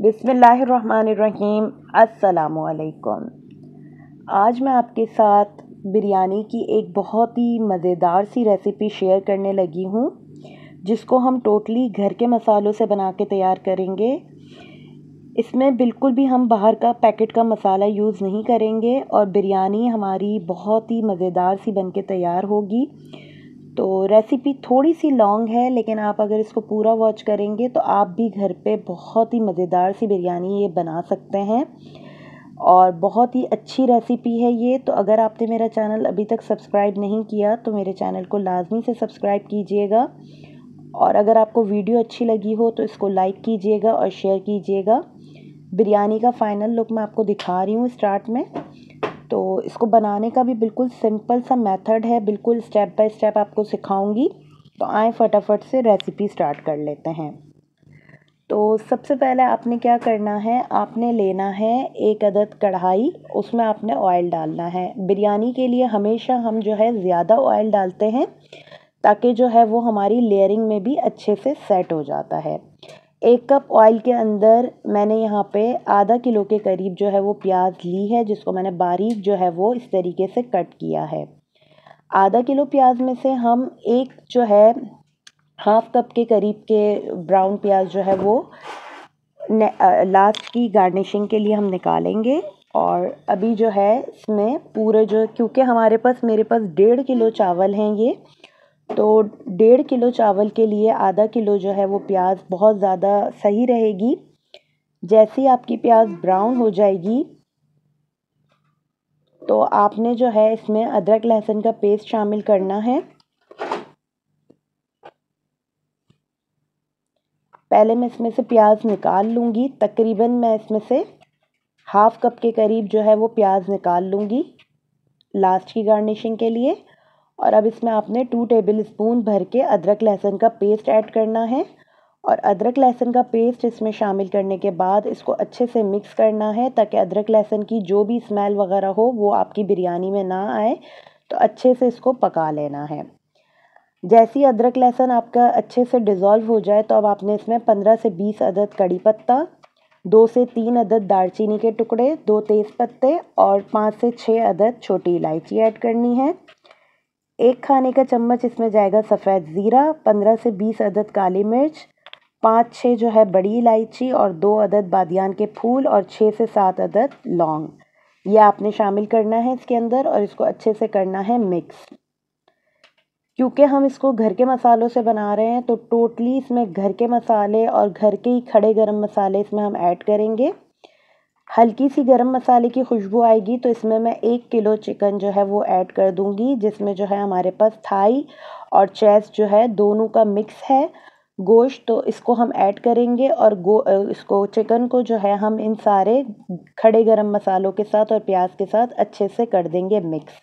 बिस्मिल्लाहिर्रहमानिर्रहीम। अस्सलामुअलैकुम। आज मैं आपके साथ बिरयानी की एक बहुत ही मज़ेदार सी रेसिपी शेयर करने लगी हूँ, जिसको हम टोटली घर के मसालों से बना के तैयार करेंगे। इसमें बिल्कुल भी हम बाहर का पैकेट का मसाला यूज़ नहीं करेंगे और बिरयानी हमारी बहुत ही मज़ेदार सी बन के तैयार होगी। तो रेसिपी थोड़ी सी लॉन्ग है, लेकिन आप अगर इसको पूरा वॉच करेंगे तो आप भी घर पे बहुत ही मज़ेदार सी बिरयानी ये बना सकते हैं और बहुत ही अच्छी रेसिपी है ये। तो अगर आपने मेरा चैनल अभी तक सब्सक्राइब नहीं किया तो मेरे चैनल को लाजमी से सब्सक्राइब कीजिएगा, और अगर आपको वीडियो अच्छी लगी हो तो इसको लाइक कीजिएगा और शेयर कीजिएगा। बिरयानी का फ़ाइनल लुक मैं आपको दिखा रही हूँ स्टार्ट में। तो इसको बनाने का भी बिल्कुल सिंपल सा मेथड है, बिल्कुल स्टेप बाय स्टेप आपको सिखाऊंगी। तो आए फटाफट से रेसिपी स्टार्ट कर लेते हैं। तो सबसे पहले आपने क्या करना है, आपने लेना है एक अदद कढ़ाई, उसमें आपने ऑयल डालना है। बिरयानी के लिए हमेशा हम जो है ज़्यादा ऑयल डालते हैं, ताकि जो है वो हमारी लेयरिंग में भी अच्छे से सेट हो जाता है। 1 कप ऑयल के अंदर मैंने यहाँ पे आधा किलो के करीब जो है वो प्याज ली है, जिसको मैंने बारीक जो है वो इस तरीके से कट किया है। आधा किलो प्याज में से हम एक जो है हाफ कप के करीब के ब्राउन प्याज जो है वो लास्ट की गार्निशिंग के लिए हम निकालेंगे। और अभी जो है इसमें पूरे जो, क्योंकि मेरे पास 1.5 किलो चावल हैं ये, तो 1.5 किलो चावल के लिए आधा किलो जो है वो प्याज बहुत ज़्यादा सही रहेगी। जैसे ही आपकी प्याज ब्राउन हो जाएगी तो आपने जो है इसमें अदरक लहसुन का पेस्ट शामिल करना है। पहले मैं इसमें से प्याज निकाल लूँगी, तकरीबन मैं इसमें से हाफ कप के करीब जो है वो प्याज निकाल लूँगी लास्ट की गार्निशिंग के लिए। और अब इसमें आपने 2 टेबल स्पून भर के अदरक लहसुन का पेस्ट ऐड करना है। और अदरक लहसुन का पेस्ट इसमें शामिल करने के बाद इसको अच्छे से मिक्स करना है, ताकि अदरक लहसुन की जो भी स्मेल वगैरह हो वो आपकी बिरयानी में ना आए। तो अच्छे से इसको पका लेना है। जैसे ही अदरक लहसुन आपका अच्छे से डिज़ोल्व हो जाए तो अब आपने इसमें 15 से 20 अदद कड़ी पत्ता, 2 से 3 अदद दालचीनी के टुकड़े, 2 तेज़ पत्ते और 5 से 6 अदद छोटी इलायची ऐड करनी है। 1 खाने का चम्मच इसमें जाएगा सफ़ेद ज़ीरा, 15 से 20 अदद काली मिर्च, 5-6 जो है बड़ी इलायची और 2 अदद बादियान के फूल और 6 से 7 अदद लौंग, ये आपने शामिल करना है इसके अंदर। और इसको अच्छे से करना है मिक्स। क्योंकि हम इसको घर के मसालों से बना रहे हैं तो टोटली इसमें घर के मसाले और घर के ही खड़े गरम मसाले इसमें हम ऐड करेंगे। हल्की सी गरम मसाले की खुशबू आएगी तो इसमें मैं 1 किलो चिकन जो है वो ऐड कर दूंगी, जिसमें जो है हमारे पास थाई और चेस्ट जो है दोनों का मिक्स है गोश्त। तो इसको हम ऐड करेंगे और इसको चिकन को जो है हम इन सारे खड़े गरम मसालों के साथ और प्याज के साथ अच्छे से कर देंगे मिक्स।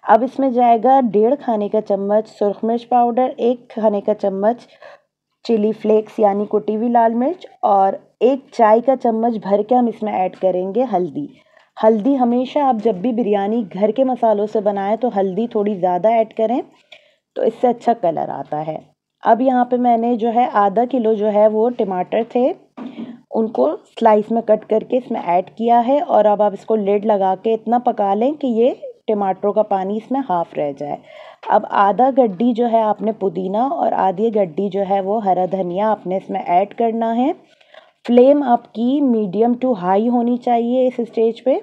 अब इसमें जाएगा 1.5 खाने का चम्मच सुरख मिर्च पाउडर, 1 खाने का चम्मच चिली फ्लेक्स यानी कुटी हुई लाल मिर्च, और 1 चाय का चम्मच भर के हम इसमें ऐड करेंगे हल्दी। हल्दी हमेशा आप जब भी बिरयानी घर के मसालों से बनाएं तो हल्दी थोड़ी ज़्यादा ऐड करें, तो इससे अच्छा कलर आता है। अब यहाँ पे मैंने जो है आधा किलो जो है वो टमाटर थे, उनको स्लाइस में कट करके इसमें ऐड किया है। और अब आप इसको लिड लगा के इतना पका लें कि ये टमाटरों का पानी इसमें हाफ रह जाए। अब आधा गड्डी जो है आपने पुदीना और आधी गड्डी जो है वो हरा धनिया आपने इसमें ऐड करना है। फ्लेम आपकी मीडियम टू हाई होनी चाहिए इस स्टेज पे,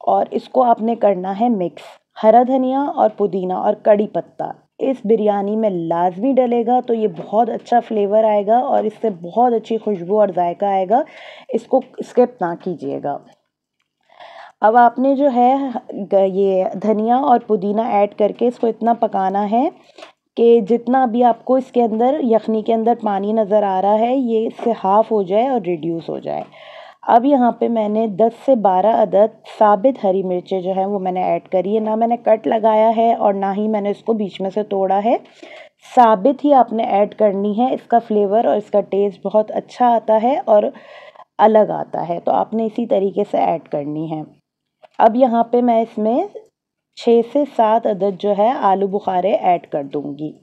और इसको आपने करना है मिक्स। हरा धनिया और पुदीना और कड़ी पत्ता इस बिरयानी में लाजमी डलेगा, तो ये बहुत अच्छा फ्लेवर आएगा और इससे बहुत अच्छी खुशबू और जायका आएगा। इसको स्किप ना कीजिएगा। अब आपने जो है ये धनिया और पुदीना ऐड करके इसको इतना पकाना है कि जितना भी आपको इसके अंदर यखनी के अंदर पानी नज़र आ रहा है ये इससे हाफ हो जाए और रिड्यूस हो जाए। अब यहाँ पे मैंने 10 से 12 अदद साबित हरी मिर्चें जो हैं वो मैंने ऐड करी है। ना मैंने कट लगाया है और ना ही मैंने इसको बीच में से तोड़ा है, साबित ही आपने ऐड करनी है। इसका फ्लेवर और इसका टेस्ट बहुत अच्छा आता है और अलग आता है, तो आपने इसी तरीके से ऐड करनी है। अब यहाँ पे मैं इसमें 6 से 7 अदद जो है आलू बुखारे ऐड कर दूंगी।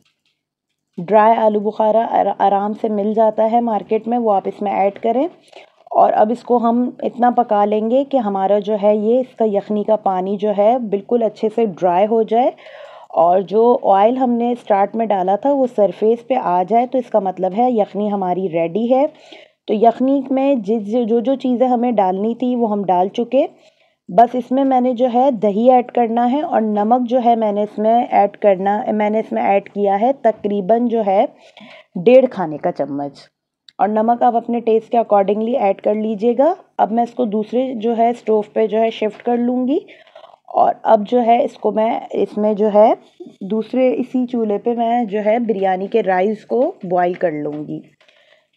ड्राई आलू बुखारा आराम से मिल जाता है मार्केट में, वो आप इसमें ऐड करें। और अब इसको हम इतना पका लेंगे कि हमारा जो है ये इसका यखनी का पानी जो है बिल्कुल अच्छे से ड्राई हो जाए और जो ऑयल हमने स्टार्ट में डाला था वो सरफेस पे आ जाए, तो इसका मतलब है यखनी हमारी रेडी है। तो यखनी में जो जो चीज़ें हमें डालनी थी वो हम डाल चुके। बस इसमें मैंने जो है दही ऐड करना है और नमक जो है मैंने इसमें ऐड किया है तकरीबन जो है 1.5 खाने का चम्मच। और नमक आप अपने टेस्ट के अकॉर्डिंगली ऐड कर लीजिएगा। अब मैं इसको दूसरे जो है स्टोव पे जो है शिफ्ट कर लूँगी और अब जो है इसको मैं इसमें जो है दूसरे इसी चूल्हे पे मैं जो है बिरयानी के राइस को बॉईल कर लूँगी।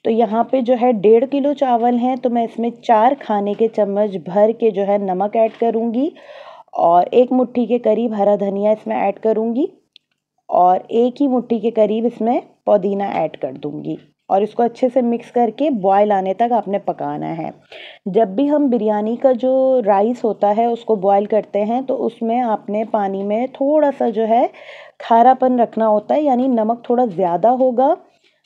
तो यहाँ पे जो है 1.5 किलो चावल हैं, तो मैं इसमें 4 खाने के चम्मच भर के जो है नमक ऐड करूँगी और 1 मुट्ठी के करीब हरा धनिया इसमें ऐड करूँगी और 1 ही मुट्ठी के करीब इसमें पुदीना ऐड कर दूँगी और इसको अच्छे से मिक्स करके बॉयल आने तक आपने पकाना है। जब भी हम बिरयानी का जो राइस होता है उसको बॉयल करते हैं तो उसमें आपने पानी में थोड़ा सा जो है खारापन रखना होता है, यानी नमक थोड़ा ज़्यादा होगा,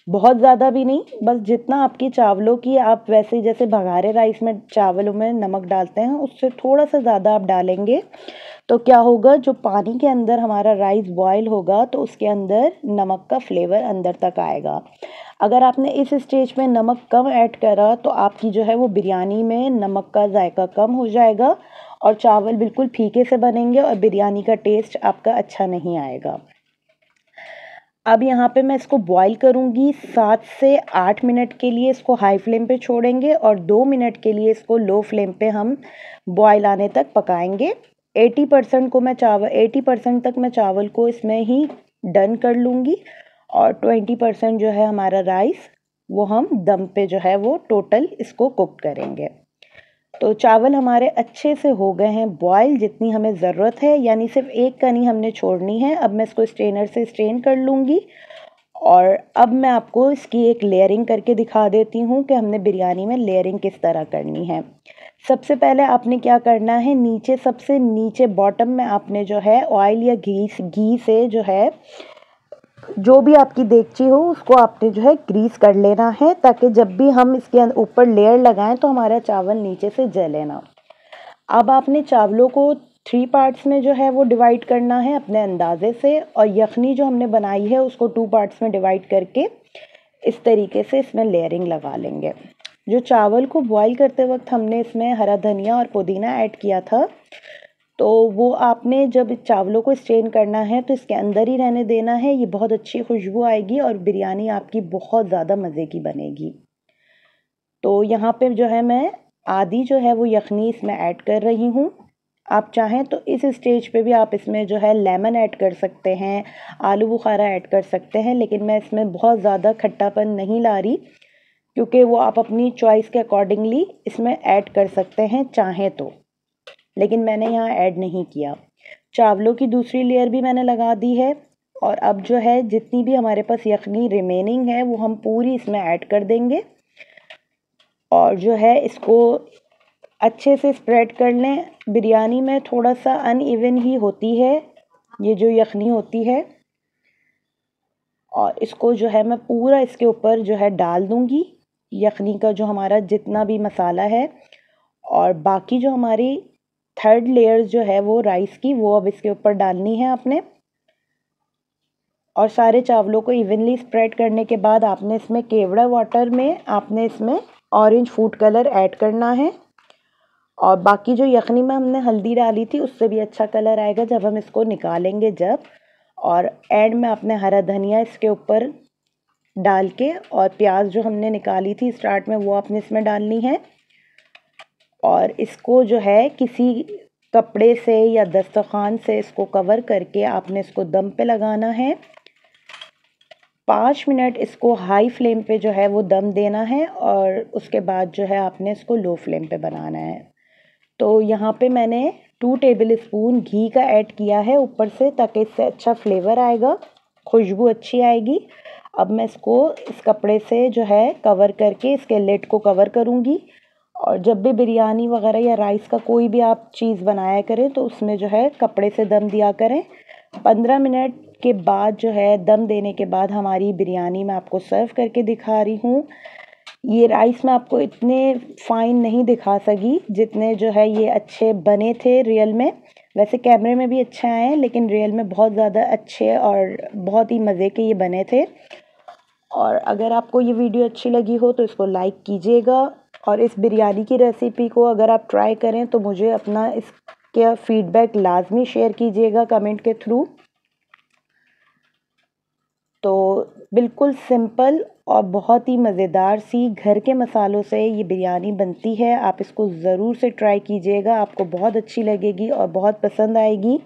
बहुत ज़्यादा भी नहीं, बस जितना आपकी चावलों की आप वैसे जैसे बघारे राइस में चावलों में नमक डालते हैं उससे थोड़ा सा ज़्यादा आप डालेंगे तो क्या होगा, जो पानी के अंदर हमारा राइस बॉयल होगा तो उसके अंदर नमक का फ्लेवर अंदर तक आएगा। अगर आपने इस स्टेज में नमक कम ऐड करा तो आपकी जो है वो बिरयानी में नमक का जायका कम हो जाएगा और चावल बिल्कुल फीके से बनेंगे और बिरयानी का टेस्ट आपका अच्छा नहीं आएगा। अब यहाँ पे मैं इसको बॉईल करूँगी 7 से 8 मिनट के लिए इसको हाई फ्लेम पे छोड़ेंगे और 2 मिनट के लिए इसको लो फ्लेम पे हम बॉईल आने तक पकाएंगे। 80% तक मैं चावल को इसमें ही डन कर लूँगी और 20% जो है हमारा राइस वो हम दम पे जो है वो टोटल इसको कुक करेंगे। तो चावल हमारे अच्छे से हो गए हैं बॉयल, जितनी हमें ज़रूरत है, यानी सिर्फ एक कनी हमने छोड़नी है। अब मैं इसको स्ट्रेनर से स्ट्रेन कर लूँगी और अब मैं आपको इसकी एक लेयरिंग करके दिखा देती हूँ कि हमने बिरयानी में लेयरिंग किस तरह करनी है। सबसे पहले आपने क्या करना है, नीचे सबसे नीचे बॉटम में आपने जो है ऑयल या घी से जो है जो भी आपकी देगची हो उसको आपने जो है ग्रीस कर लेना है ताकि जब भी हम इसके ऊपर लेयर लगाएं तो हमारा चावल नीचे से जले ना। अब आपने चावलों को 3 पार्ट्स में जो है वो डिवाइड करना है अपने अंदाजे से और यखनी जो हमने बनाई है उसको 2 पार्ट्स में डिवाइड करके इस तरीके से इसमें लेयरिंग लगा लेंगे। जो चावल को बॉईल करते वक्त हमने इसमें हरा धनिया और पुदीना ऐड किया था तो वो आपने जब चावलों को स्ट्रेन करना है तो इसके अंदर ही रहने देना है, ये बहुत अच्छी खुशबू आएगी और बिरयानी आपकी बहुत ज़्यादा मज़े की बनेगी। तो यहाँ पे जो है मैं आधी जो है वो यखनी इसमें ऐड कर रही हूँ। आप चाहें तो इस स्टेज पे भी आप इसमें जो है लेमन ऐड कर सकते हैं, आलू बुखारा ऐड कर सकते हैं, लेकिन मैं इसमें बहुत ज़्यादा खट्टापन नहीं ला रही क्योंकि वो आप अपनी चॉइस के अकॉर्डिंगली इसमें ऐड कर सकते हैं चाहें तो, लेकिन मैंने यहाँ ऐड नहीं किया। चावलों की दूसरी लेयर भी मैंने लगा दी है और अब जो है जितनी भी हमारे पास यखनी रिमेनिंग है वो हम पूरी इसमें ऐड कर देंगे और जो है इसको अच्छे से स्प्रेड कर लें। बिरयानी में थोड़ा सा अनइवन ही होती है ये जो यखनी होती है और इसको जो है मैं पूरा इसके ऊपर जो है डाल दूँगी यखनी का जो हमारा जितना भी मसाला है और बाकी जो हमारी थर्ड लेयर जो है वो राइस की वो अब इसके ऊपर डालनी है आपने और सारे चावलों को इवनली स्प्रेड करने के बाद आपने इसमें केवड़ा वाटर में आपने इसमें ऑरेंज फूड कलर ऐड करना है और बाकी जो यखनी में हमने हल्दी डाली थी उससे भी अच्छा कलर आएगा जब हम इसको निकालेंगे जब। और एंड में आपने हरा धनिया इसके ऊपर डाल के और प्याज जो हमने निकाली थी स्टार्ट में वो आपने इसमें डालनी है और इसको जो है किसी कपड़े से या दस्तरखान से इसको कवर करके आपने इसको दम पे लगाना है। 5 मिनट इसको हाई फ्लेम पे जो है वो दम देना है और उसके बाद जो है आपने इसको लो फ्लेम पे बनाना है। तो यहाँ पे मैंने 2 टेबल स्पून घी का ऐड किया है ऊपर से ताकि इससे अच्छा फ्लेवर आएगा, खुशबू अच्छी आएगी। अब मैं इसको इस कपड़े से जो है कवर करके इसके लिड को कवर करूँगी और जब भी बिरयानी वगैरह या राइस का कोई भी आप चीज़ बनाया करें तो उसमें जो है कपड़े से दम दिया करें। 15 मिनट के बाद जो है दम देने के बाद हमारी बिरयानी मैं आपको सर्व करके दिखा रही हूँ। ये राइस मैं आपको इतने फाइन नहीं दिखा सकी जितने जो है ये अच्छे बने थे रियल में। वैसे कैमरे में भी अच्छे आए हैं, लेकिन रियल में बहुत ज़्यादा अच्छे और बहुत ही मज़े के ये बने थे। और अगर आपको ये वीडियो अच्छी लगी हो तो इसको लाइक कीजिएगा, और इस बिरयानी की रेसिपी को अगर आप ट्राई करें तो मुझे अपना इसका फीडबैक लाजमी शेयर कीजिएगा कमेंट के थ्रू। तो बिल्कुल सिंपल और बहुत ही मज़ेदार सी घर के मसालों से ये बिरयानी बनती है। आप इसको ज़रूर से ट्राई कीजिएगा, आपको बहुत अच्छी लगेगी और बहुत पसंद आएगी।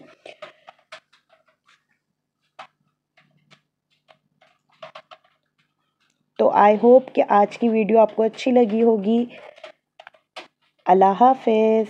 तो आई होप कि आज की वीडियो आपको अच्छी लगी होगी। अल्लाह हाफ़िज़।